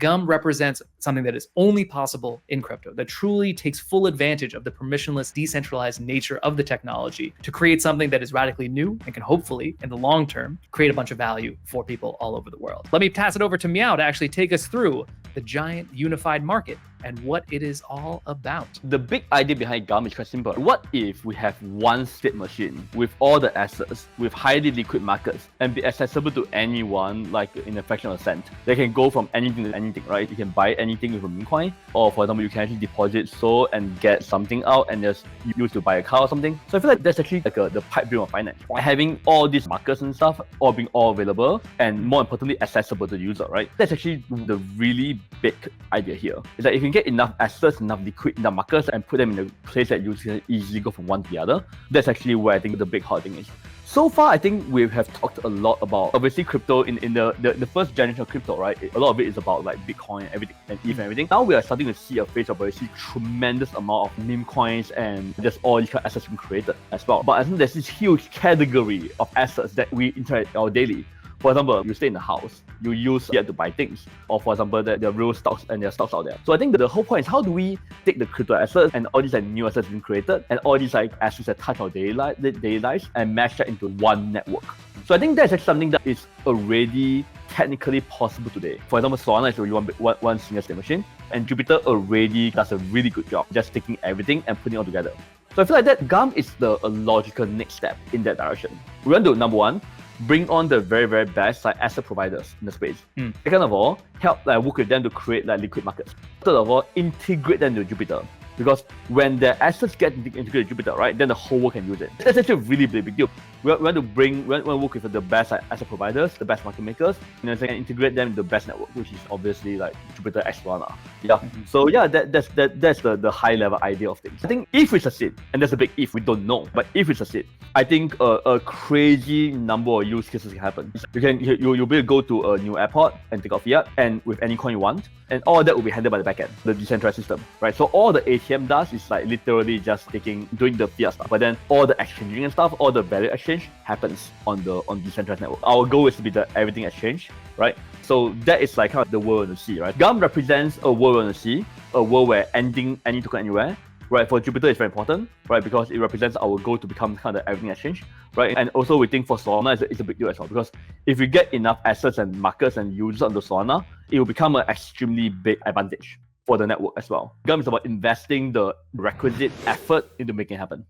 Gum represents something that is only possible in crypto, that truly takes full advantage of the permissionless, decentralized nature of the technology to create something that is radically new and can hopefully, in the long term, create a bunch of value for people all over the world. Let me pass it over to Meow to actually take us through the giant unified market and what it is all about. The big idea behind Gum is quite simple. What if we have one state machine with all the assets, with highly liquid markets, and be accessible to anyone, like in a fraction of a cent? They can go from anything to anything, right? You can buy anything with a meme coin, or for example, you can actually deposit so and get something out and just use to buy a car or something. So I feel like that's actually like the pipe dream of finance. Having all these markets and stuff all being all available and more importantly accessible to the user, right? That's actually the really big idea here. Is that if you get enough assets, enough liquid, enough markets, and put them in a place that you can easily go from one to the other, that's actually where I think the big hard thing is. So far, I think we have talked a lot about, obviously, crypto in the first generation of crypto, right? A lot of it is about like Bitcoin and everything and ETH and everything. Now we are starting to see a phase of obviously tremendous amount of meme coins and just all these kind of assets being created as well. But I think there's this huge category of assets that we interact our daily. For example, you stay in the house, you use fiat to buy things, or for example, there are real stocks and there are stocks out there. So I think the whole point is how do we take the crypto assets and all these like new assets being created and all these like assets that touch our daily lives and mash that into one network. So I think that's actually something that is already technically possible today. For example, Solana is already one single state machine, and Jupiter already does a really good job just taking everything and putting it all together. So I feel like that Gum is a logical next step in that direction. We want to, number one, bring on the very, very best like asset providers in the space. Second of all, help work with them to create like liquid markets. Third of all, integrate them to Jupiter. Because when the assets get integrated to Jupiter, right, then the whole world can use it. That's actually a really big deal. We want to work with the best asset providers, the best market makers, and integrate them in the best network, which is obviously like Jupiter X Solana. Yeah. So yeah, that's the high level idea of things. I think if we succeed, and there's a big if, we don't know, but if we succeed, I think a crazy number of use cases can happen. You'll be able to go to a new airport and take out fiat, and with any coin you want, and all of that will be handled by the backend, the decentralized system, right? So all the ATM does is like literally just doing the fiat stuff, but then all the exchanging and stuff, all the value exchange happens on decentralized network. Our goal is to be the everything exchange, right? So that is like kind of the world on the sea, right? Gum represents a world on the sea, a world where any token anywhere, right? For Jupiter, it's very important, right? Because it represents our goal to become kind of everything exchange, right? And also we think for Solana, it's a big deal as well, because if we get enough assets and markets and users on the Solana, it will become an extremely big advantage for the network as well. Gum is about investing the requisite effort into making it happen.